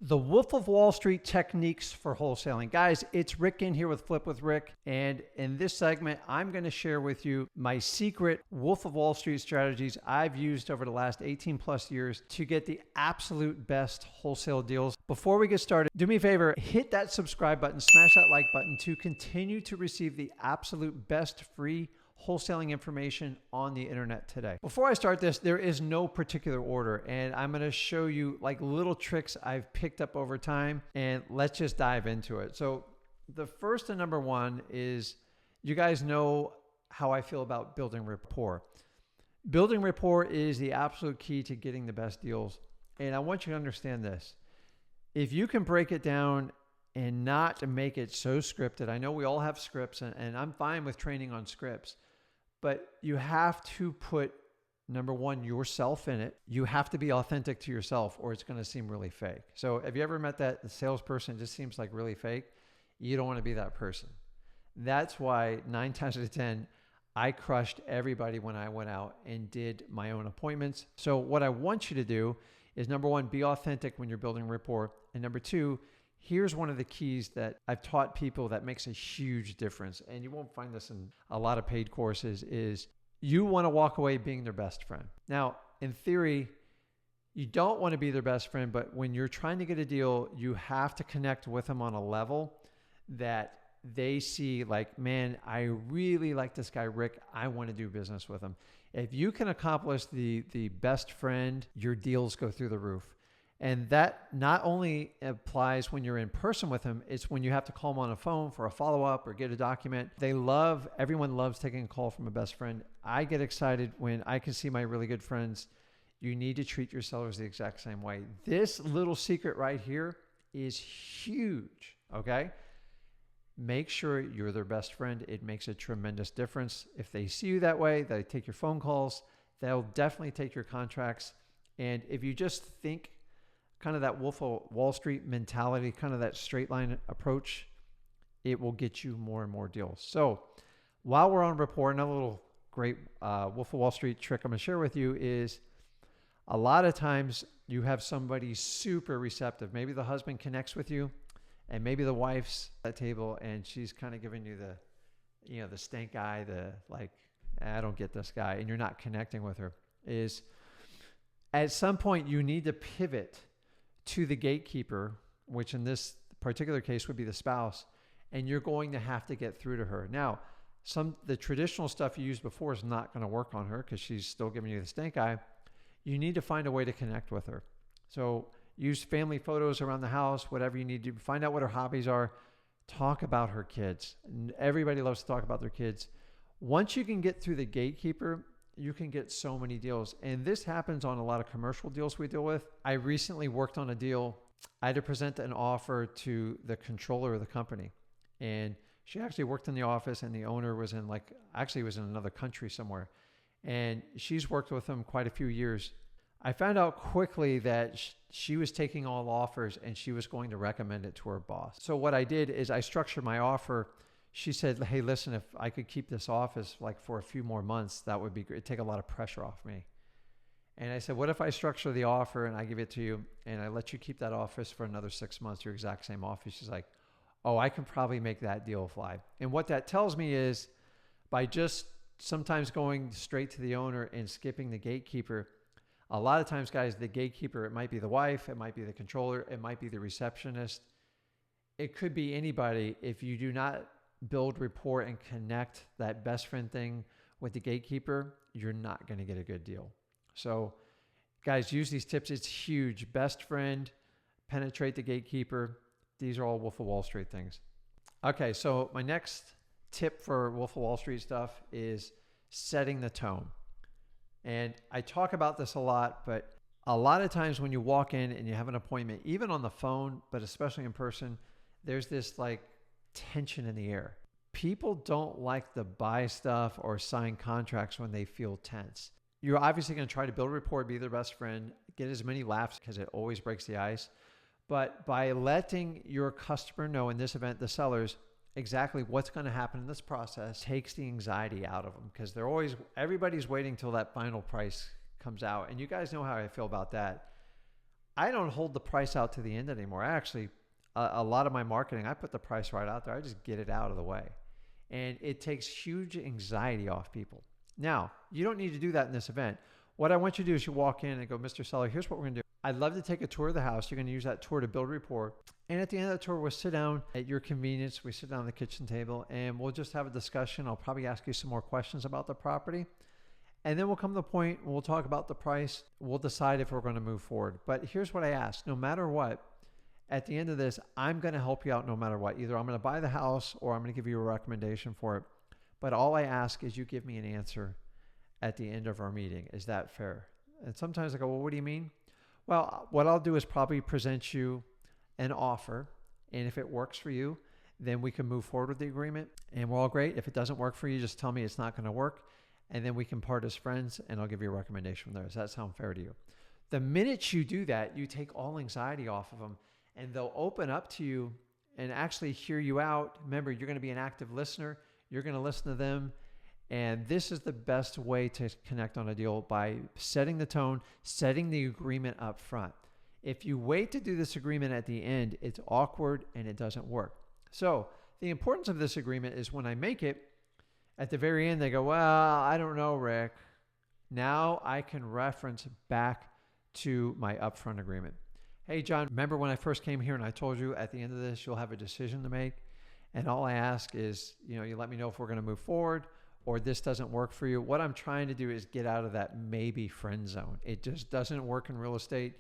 The Wolf of Wall Street techniques for wholesaling. Guys, it's Rick in here with Flip with Rick. And in this segment, I'm going to share with you my secret Wolf of Wall Street strategies I've used over the last 18 plus years to get the absolute best wholesale deals. Before we get started, do me a favor, hit that subscribe button, smash that like button to continue to receive the absolute best free wholesaling information on the internet today. Before I start this, there is no particular order, and I'm going to show you like little tricks I've picked up over time, and let's just dive into it. So the first and number one is, you guys know how I feel about building rapport. Building rapport is the absolute key to getting the best deals. And I want you to understand this. If you can break it down and not make it so scripted, I know we all have scripts, and I'm fine with training on scripts. But you have to put, number one, yourself in it. You have to be authentic to yourself, or it's going to seem really fake. So have you ever met that the salesperson just seems like really fake? You don't want to be that person. That's why 9 times out of 10, I crushed everybody when I went out and did my own appointments. So what I want you to do is, number one, be authentic when you're building rapport. And number two, here's one of the keys that I've taught people that makes a huge difference, and you won't find this in a lot of paid courses, is you want to walk away being their best friend. Now, in theory, you don't want to be their best friend, but when you're trying to get a deal, you have to connect with them on a level that they see like, man, I really like this guy, Rick. I want to do business with him. If you can accomplish the best friend, your deals go through the roof. And that not only applies when you're in person with them, it's when you have to call them on a phone for a follow-up or get a document. Everyone loves taking a call from a best friend. I get excited when I can see my really good friends. You need to treat your sellers the exact same way. This little secret right here is huge, okay? Make sure you're their best friend. It makes a tremendous difference. If they see you that way, they take your phone calls, they'll definitely take your contracts. And if you just think kind of that Wolf of Wall Street mentality, kind of that straight line approach, it will get you more and more deals. So while we're on rapport, another little great Wolf of Wall Street trick I'm going to share with you is, a lot of times you have somebody super receptive. Maybe the husband connects with you, and maybe the wife's at the table and she's kind of giving you the stank eye, the like, I don't get this guy, and you're not connecting with her. Is at some point you need to pivot to the gatekeeper, which in this particular case would be the spouse, and you're going to have to get through to her. Now, the traditional stuff you used before is not going to work on her because she's still giving you the stink eye. You need to find a way to connect with her. So use family photos around the house, whatever you need to do. Find out what her hobbies are. Talk about her kids. Everybody loves to talk about their kids. Once you can get through the gatekeeper, you can get so many deals. And this happens on a lot of commercial deals we deal with. I recently worked on a deal. I had to present an offer to the controller of the company. And she actually worked in the office, and the owner was in another country somewhere. And she's worked with him quite a few years. I found out quickly that she was taking all offers and she was going to recommend it to her boss. So what I did is I structured my offer. She said, hey, listen, if I could keep this office like for a few more months, that would be great. It'd take a lot of pressure off me. And I said, what if I structure the offer and I give it to you and I let you keep that office for another 6 months, your exact same office? She's like, oh, I can probably make that deal fly. And what that tells me is, by just sometimes going straight to the owner and skipping the gatekeeper, a lot of times, guys, the gatekeeper, it might be the wife, it might be the controller, it might be the receptionist. It could be anybody. If you do not build rapport and connect that best friend thing with the gatekeeper, you're not going to get a good deal. So guys, use these tips. It's huge. Best friend, penetrate the gatekeeper. These are all Wolf of Wall Street things. Okay, so my next tip for Wolf of Wall Street stuff is setting the tone. And I talk about this a lot, but a lot of times when you walk in and you have an appointment, even on the phone, but especially in person, there's this like tension in the air. People don't like to buy stuff or sign contracts when they feel tense. You're obviously going to try to build a rapport, be their best friend, get as many laughs because it always breaks the ice. But by letting your customer know, in this event, the sellers, exactly what's going to happen in this process takes the anxiety out of them, because everybody's waiting till that final price comes out. And you guys know how I feel about that. I don't hold the price out to the end anymore. I actually, a lot of my marketing, I put the price right out there. I just get it out of the way. And it takes huge anxiety off people. Now, you don't need to do that in this event. What I want you to do is you walk in and go, Mr. Seller, here's what we're going to do. I'd love to take a tour of the house. You're going to use that tour to build rapport. And at the end of the tour, we'll sit down at your convenience. We sit down at the kitchen table and we'll just have a discussion. I'll probably ask you some more questions about the property. And then we'll come to the point, we'll talk about the price. We'll decide if we're going to move forward. But here's what I ask. No matter what, at the end of this, I'm going to help you out no matter what. Either I'm going to buy the house or I'm going to give you a recommendation for it. But all I ask is you give me an answer at the end of our meeting. Is that fair? And sometimes I go, well, what do you mean? Well, what I'll do is probably present you an offer. And if it works for you, then we can move forward with the agreement and we're all great. If it doesn't work for you, just tell me it's not going to work. And then we can part as friends and I'll give you a recommendation from there. Does that sound fair to you? The minute you do that, you take all anxiety off of them and they'll open up to you and actually hear you out. Remember, you're going to be an active listener. You're going to listen to them. And this is the best way to connect on a deal, by setting the tone, setting the agreement up front. If you wait to do this agreement at the end, it's awkward and it doesn't work. So the importance of this agreement is when I make it, at the very end, they go, well, I don't know, Rick. Now I can reference back to my upfront agreement. Hey, John, remember when I first came here and I told you at the end of this, you'll have a decision to make. And all I ask is, you let me know if we're going to move forward or this doesn't work for you. What I'm trying to do is get out of that maybe friend zone. It just doesn't work in real estate.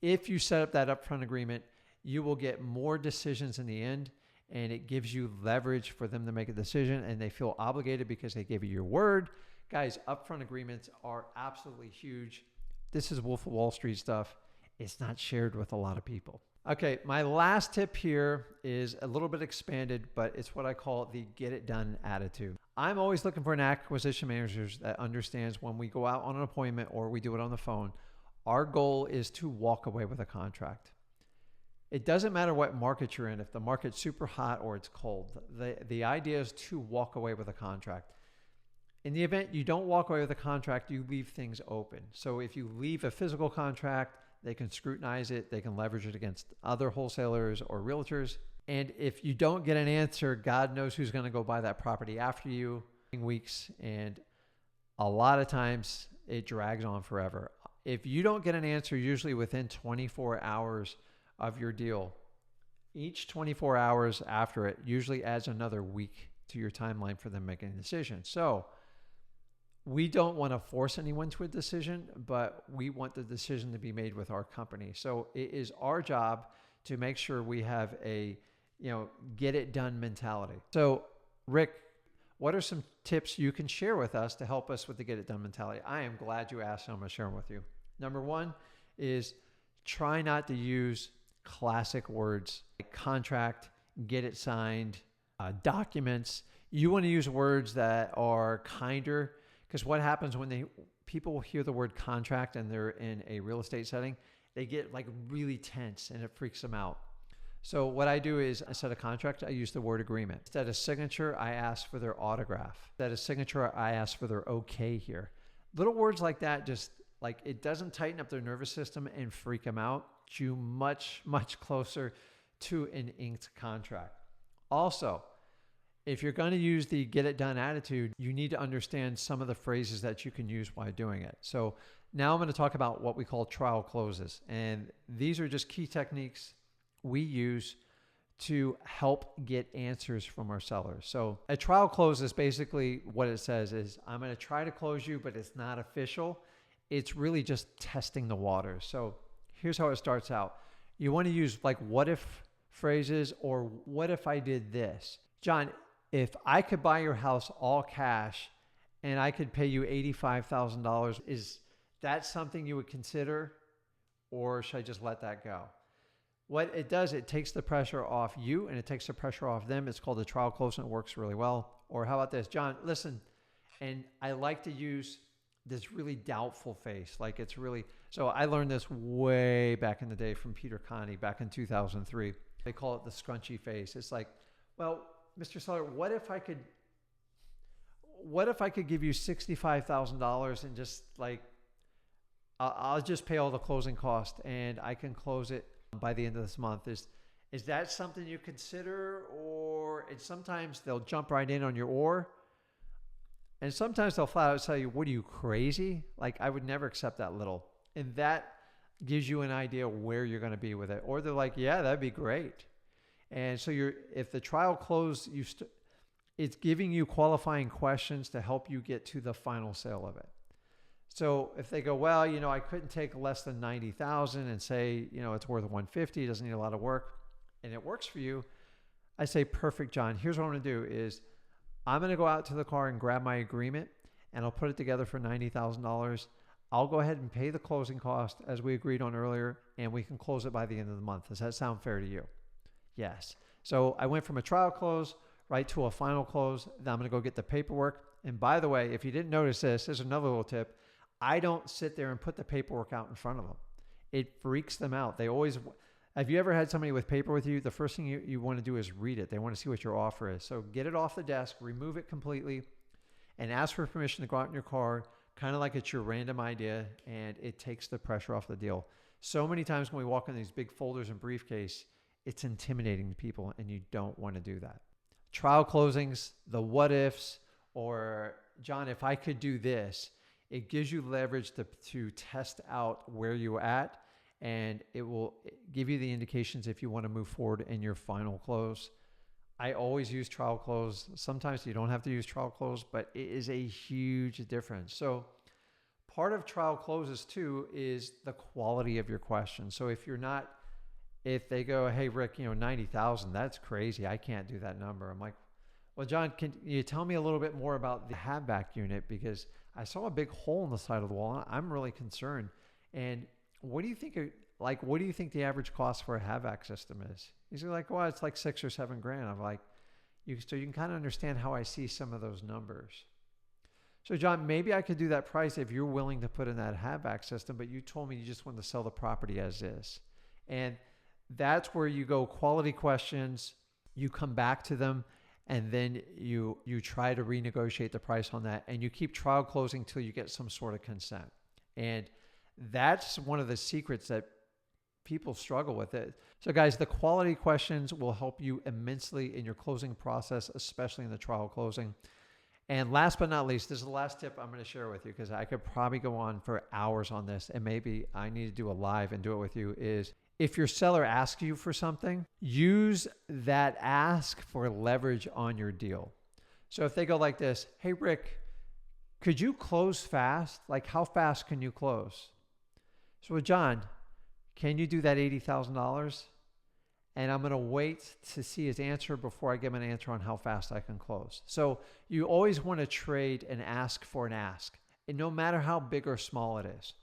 If you set up that upfront agreement, you will get more decisions in the end. And it gives you leverage for them to make a decision and they feel obligated because they gave you your word. Guys, upfront agreements are absolutely huge. This is Wolf of Wall Street stuff. It's not shared with a lot of people. Okay, my last tip here is a little bit expanded, but it's what I call the get it done attitude. I'm always looking for an acquisition manager that understands when we go out on an appointment or we do it on the phone, our goal is to walk away with a contract. It doesn't matter what market you're in, if the market's super hot or it's cold. The idea is to walk away with a contract. In the event you don't walk away with a contract, you leave things open. So if you leave a physical contract, they can scrutinize it. They can leverage it against other wholesalers or realtors. And if you don't get an answer, God knows who's going to go buy that property after you. Weeks, and a lot of times it drags on forever. If you don't get an answer, usually within 24 hours of your deal, each 24 hours after it usually adds another week to your timeline for them making a decision. So we don't want to force anyone to a decision, but we want the decision to be made with our company. So it is our job to make sure we have a, get it done mentality. So Rick, what are some tips you can share with us to help us with the get it done mentality? I am glad you asked, so I'm going to share them with you. Number one is try not to use classic words like contract, get it signed, documents. You want to use words that are kinder, because what happens when people hear the word contract and they're in a real estate setting, they get like really tense and it freaks them out. So what I do is, instead of contract, I use the word agreement. Instead of signature, I ask for their autograph. Instead of signature, I ask for their okay here. Little words like that, just like it doesn't tighten up their nervous system and freak them out. You much, much closer to an inked contract. Also, if you're going to use the get it done attitude, you need to understand some of the phrases that you can use while doing it. So now I'm going to talk about what we call trial closes. And these are just key techniques we use to help get answers from our sellers. So a trial close is basically what it says is, I'm going to try to close you, but it's not official. It's really just testing the waters. So here's how it starts out. You want to use like what if phrases, or what if I did this? John, if I could buy your house all cash and I could pay you $85,000, is that something you would consider, or should I just let that go? What it does, it takes the pressure off you and it takes the pressure off them. It's called a trial close and it works really well. Or how about this? John, listen, and I like to use this really doubtful face. Like it's really, so I learned this way back in the day from Peter Connie back in 2003. They call it the scrunchy face. It's like, well, Mr. Seller, what if I could give you $65,000 and just like, I'll just pay all the closing costs and I can close it by the end of this month. Is that something you consider? And sometimes they'll jump right in on your or, and sometimes they'll flat out tell you, what are you, crazy? Like, I would never accept that little. And that gives you an idea where you're going to be with it. Or they're like, yeah, that'd be great. And so if the trial closed, it's giving you qualifying questions to help you get to the final sale of it. So if they go, well, I couldn't take less than 90,000 and say, it's worth 150, it doesn't need a lot of work, and it works for you, I say, perfect, John. Here's what I'm going to do is I'm going to go out to the car and grab my agreement, and I'll put it together for $90,000. I'll go ahead and pay the closing cost as we agreed on earlier, and we can close it by the end of the month. Does that sound fair to you? Yes. So I went from a trial close right to a final close. Then I'm going to go get the paperwork. And by the way, if you didn't notice this, there's another little tip. I don't sit there and put the paperwork out in front of them. It freaks them out. Have you ever had somebody with paper with you? The first thing you want to do is read it. They want to see what your offer is. So get it off the desk, remove it completely, and ask for permission to go out in your car, kind of like it's your random idea, and it takes the pressure off the deal. So many times when we walk in these big folders and briefcase, it's intimidating to people, and you don't want to do that. Trial closings, the what ifs, or John, if I could do this, it gives you leverage to test out where you're at, and it will give you the indications if you want to move forward in your final close. I always use trial close. Sometimes you don't have to use trial close, but it is a huge difference. So part of trial closes too is the quality of your question. So if they go, hey, Rick, 90,000, that's crazy. I can't do that number. I'm like, well, John, can you tell me a little bit more about the HVAC unit? Because I saw a big hole in the side of the wall. And I'm really concerned. And what do you think the average cost for a HVAC system is? He's like, well, it's like $6,000 or $7,000. I'm like, so you can kind of understand how I see some of those numbers. So John, maybe I could do that price if you're willing to put in that HVAC system, but you told me you just want to sell the property as is. And that's where you go quality questions, you come back to them, and then you try to renegotiate the price on that, and you keep trial closing till you get some sort of consent. And that's one of the secrets that people struggle with it. So guys, the quality questions will help you immensely in your closing process, especially in the trial closing. And last but not least, this is the last tip I'm going to share with you, because I could probably go on for hours on this, and maybe I need to do a live and do it with you, is if your seller asks you for something, use that ask for leverage on your deal. So if they go like this, hey, Rick, could you close fast? Like, how fast can you close? So John, can you do that $80,000? And I'm going to wait to see his answer before I give him an answer on how fast I can close. So you always want to trade an ask for an ask, and no matter how big or small it is.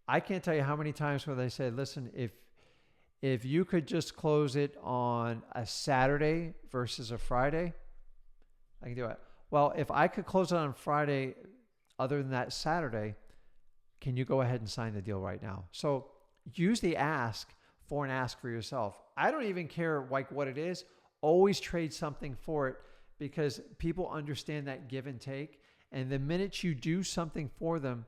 I can't tell you how many times where they say, listen, if you could just close it on a Saturday versus a Friday, I can do it. Well, if I could close it on Friday other than that Saturday, can you go ahead and sign the deal right now? So use the ask for an ask for yourself. I don't even care like what it is. Always trade something for it, because people understand that give and take. And the minute you do something for them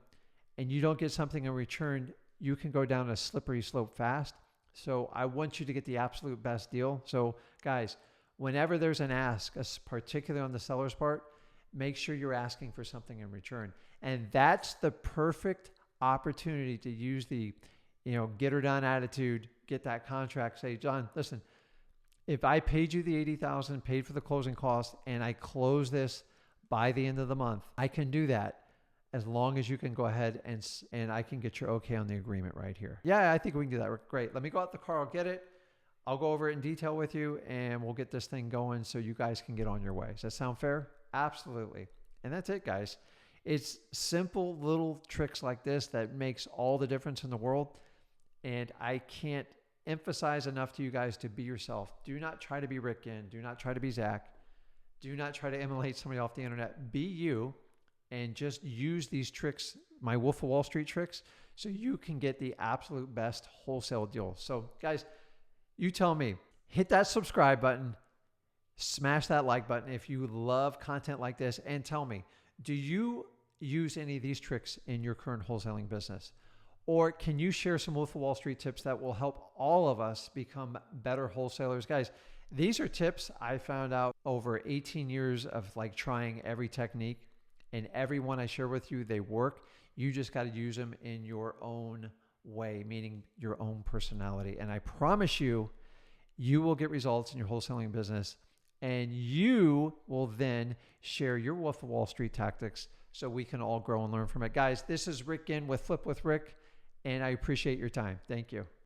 and you don't get something in return, you can go down a slippery slope fast. So I want you to get the absolute best deal. So guys, whenever there's an ask, particularly on the seller's part, make sure you're asking for something in return. And that's the perfect opportunity to use the get her done attitude, get that contract, say, John, listen, if I paid you the $80,000, paid for the closing costs, and I close this by the end of the month, I can do that as long as you can go ahead and I can get your okay on the agreement right here. Yeah, I think we can do that. Great. Let me go out the car. I'll get it. I'll go over it in detail with you, and we'll get this thing going so you guys can get on your way. Does that sound fair? Absolutely. And that's it, guys. It's simple little tricks like this that makes all the difference in the world. And I can't emphasize enough to you guys to be yourself. Do not try to be Rick Ginn. Do not try to be Zach. Do not try to emulate somebody off the internet. Be you, and just use these tricks, my Wolf of Wall Street tricks, so you can get the absolute best wholesale deal. So guys, you tell me, hit that subscribe button, smash that like button if you love content like this, and tell me, do you use any of these tricks in your current wholesaling business? Or can you share some Wolf of Wall Street tips that will help all of us become better wholesalers? Guys, these are tips I found out over 18 years of like trying every technique, and every one I share with you, they work. You just got to use them in your own way, meaning your own personality. And I promise you, you will get results in your wholesaling business, and you will then share your Wolf of Wall Street tactics so we can all grow and learn from it. Guys, this is Rick in with Flip with Rick, and I appreciate your time. Thank you.